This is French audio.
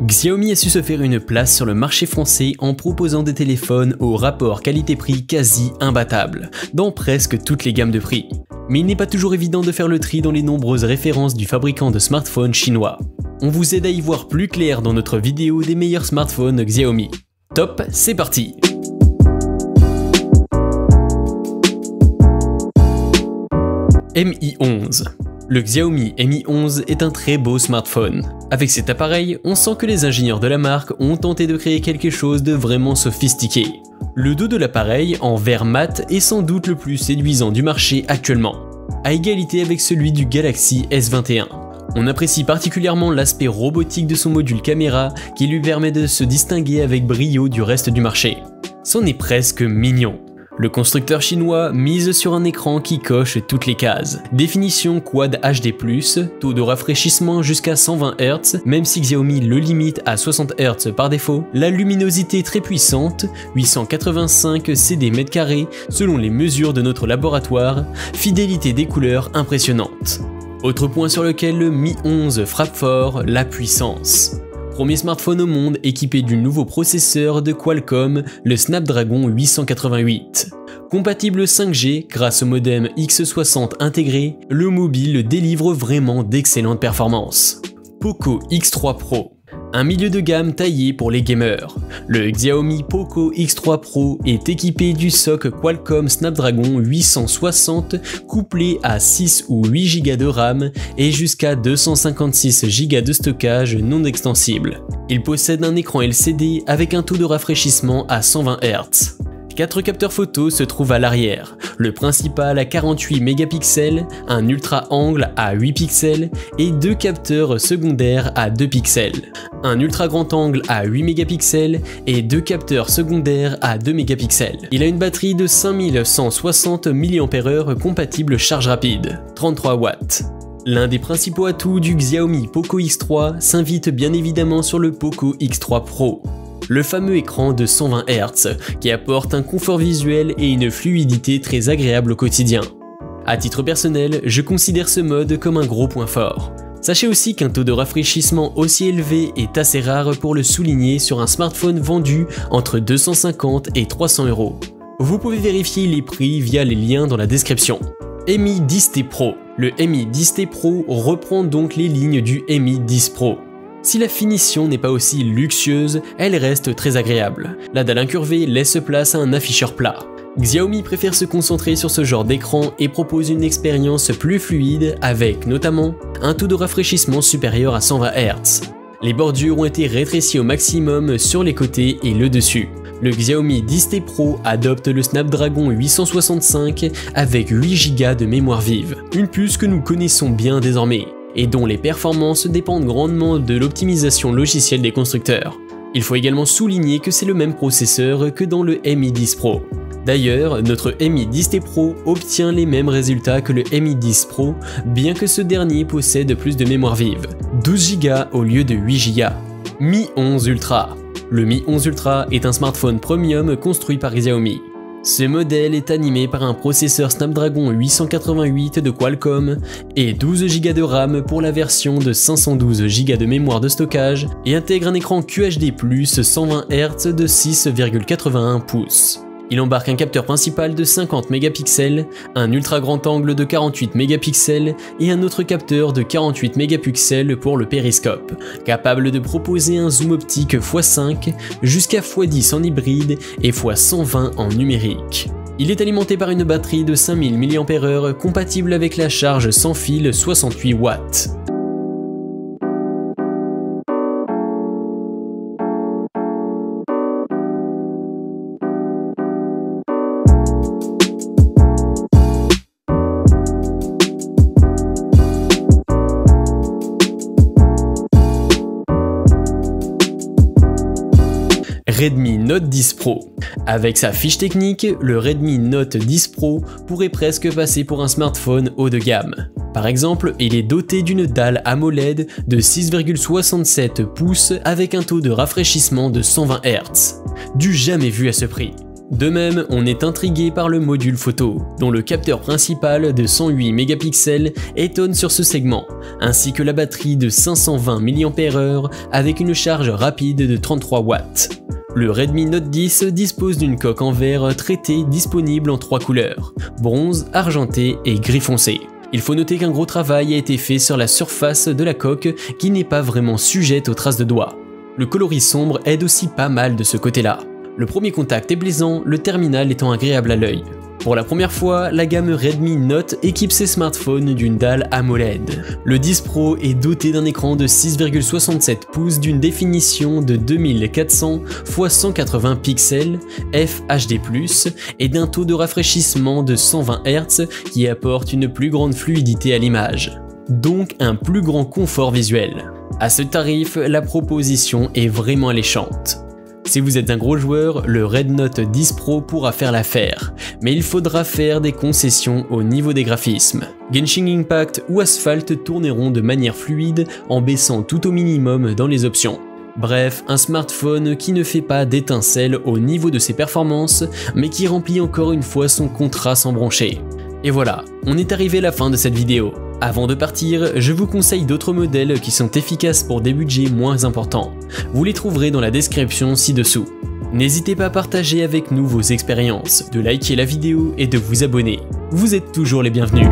Xiaomi a su se faire une place sur le marché français en proposant des téléphones au rapport qualité-prix quasi imbattable, dans presque toutes les gammes de prix. Mais il n'est pas toujours évident de faire le tri dans les nombreuses références du fabricant de smartphones chinois. On vous aide à y voir plus clair dans notre vidéo des meilleurs smartphones Xiaomi. Top, c'est parti! Mi 11. Le Xiaomi Mi 11 est un très beau smartphone. Avec cet appareil, on sent que les ingénieurs de la marque ont tenté de créer quelque chose de vraiment sophistiqué. Le dos de l'appareil, en verre mat, est sans doute le plus séduisant du marché actuellement, à égalité avec celui du Galaxy S21. On apprécie particulièrement l'aspect robotique de son module caméra qui lui permet de se distinguer avec brio du reste du marché. C'en est presque mignon. Le constructeur chinois mise sur un écran qui coche toutes les cases. Définition Quad HD+, taux de rafraîchissement jusqu'à 120 Hz, même si Xiaomi le limite à 60 Hz par défaut. La luminosité très puissante, 885 CD/m² selon les mesures de notre laboratoire. Fidélité des couleurs impressionnante. Autre point sur lequel le Mi 11 frappe fort, la puissance. Premier smartphone au monde équipé du nouveau processeur de Qualcomm, le Snapdragon 888. Compatible 5G grâce au modem X60 intégré, le mobile délivre vraiment d'excellentes performances. Poco X3 Pro. Un milieu de gamme taillé pour les gamers. Le Xiaomi Poco X3 Pro est équipé du socle Qualcomm Snapdragon 860 couplé à 6 ou 8 Go de RAM et jusqu'à 256 Go de stockage non extensible. Il possède un écran LCD avec un taux de rafraîchissement à 120 Hz. 4 capteurs photos se trouvent à l'arrière, le principal à 48 mégapixels, un ultra angle à 8 pixels et 2 capteurs secondaires à 2 pixels, un ultra grand angle à 8 mégapixels et 2 capteurs secondaires à 2 mégapixels. Il a une batterie de 5160 mAh compatible charge rapide, 33 watts. L'un des principaux atouts du Xiaomi Poco X3 s'invite bien évidemment sur le Poco X3 Pro. Le fameux écran de 120 Hz qui apporte un confort visuel et une fluidité très agréable au quotidien. À titre personnel, je considère ce mode comme un gros point fort. Sachez aussi qu'un taux de rafraîchissement aussi élevé est assez rare pour le souligner sur un smartphone vendu entre 250 et 300 €. Vous pouvez vérifier les prix via les liens dans la description. Mi 10T Pro. Le Mi 10T Pro reprend donc les lignes du Mi 10 Pro. Si la finition n'est pas aussi luxueuse, elle reste très agréable. La dalle incurvée laisse place à un afficheur plat. Xiaomi préfère se concentrer sur ce genre d'écran et propose une expérience plus fluide avec notamment un taux de rafraîchissement supérieur à 120 Hz. Les bordures ont été rétrécies au maximum sur les côtés et le dessus. Le Xiaomi 10T Pro adopte le Snapdragon 865 avec 8 Go de mémoire vive, une puce que nous connaissons bien désormais, et dont les performances dépendent grandement de l'optimisation logicielle des constructeurs. Il faut également souligner que c'est le même processeur que dans le Mi 10 Pro. D'ailleurs, notre Mi 10T Pro obtient les mêmes résultats que le Mi 10 Pro, bien que ce dernier possède plus de mémoire vive, 12 Go au lieu de 8 Go. Mi 11 Ultra. Le Mi 11 Ultra est un smartphone premium construit par Xiaomi. Ce modèle est animé par un processeur Snapdragon 888 de Qualcomm et 12 Go de RAM pour la version de 512 Go de mémoire de stockage et intègre un écran QHD+ 120 Hz de 6,81 pouces. Il embarque un capteur principal de 50 mégapixels, un ultra grand angle de 48 mégapixels et un autre capteur de 48 mégapixels pour le périscope, capable de proposer un zoom optique x5 jusqu'à x10 en hybride et x120 en numérique. Il est alimenté par une batterie de 5000 mAh compatible avec la charge sans fil 68 watts. Redmi Note 10 Pro. Avec sa fiche technique, le Redmi Note 10 Pro pourrait presque passer pour un smartphone haut de gamme. Par exemple, il est doté d'une dalle AMOLED de 6,67 pouces avec un taux de rafraîchissement de 120 Hz. Du jamais vu à ce prix. De même, on est intrigué par le module photo, dont le capteur principal de 108 mégapixels étonne sur ce segment, ainsi que la batterie de 520 mAh avec une charge rapide de 33 watts. Le Redmi Note 10 dispose d'une coque en verre traitée disponible en 3 couleurs, bronze, argenté et gris foncé. Il faut noter qu'un gros travail a été fait sur la surface de la coque qui n'est pas vraiment sujette aux traces de doigts. Le coloris sombre aide aussi pas mal de ce côté-là. Le premier contact est plaisant, le terminal étant agréable à l'œil. Pour la première fois, la gamme Redmi Note équipe ses smartphones d'une dalle AMOLED. Le 10 Pro est doté d'un écran de 6,67 pouces d'une définition de 2400 x 180 pixels FHD+, et d'un taux de rafraîchissement de 120 Hz qui apporte une plus grande fluidité à l'image. Donc un plus grand confort visuel. À ce tarif, la proposition est vraiment alléchante. Si vous êtes un gros joueur, le Red Note 10 Pro pourra faire l'affaire, mais il faudra faire des concessions au niveau des graphismes. Genshin Impact ou Asphalt tourneront de manière fluide en baissant tout au minimum dans les options. Bref, un smartphone qui ne fait pas d'étincelles au niveau de ses performances, mais qui remplit encore une fois son contrat sans broncher. Et voilà, on est arrivé à la fin de cette vidéo. Avant de partir, je vous conseille d'autres modèles qui sont efficaces pour des budgets moins importants. Vous les trouverez dans la description ci-dessous. N'hésitez pas à partager avec nous vos expériences, de liker la vidéo et de vous abonner. Vous êtes toujours les bienvenus.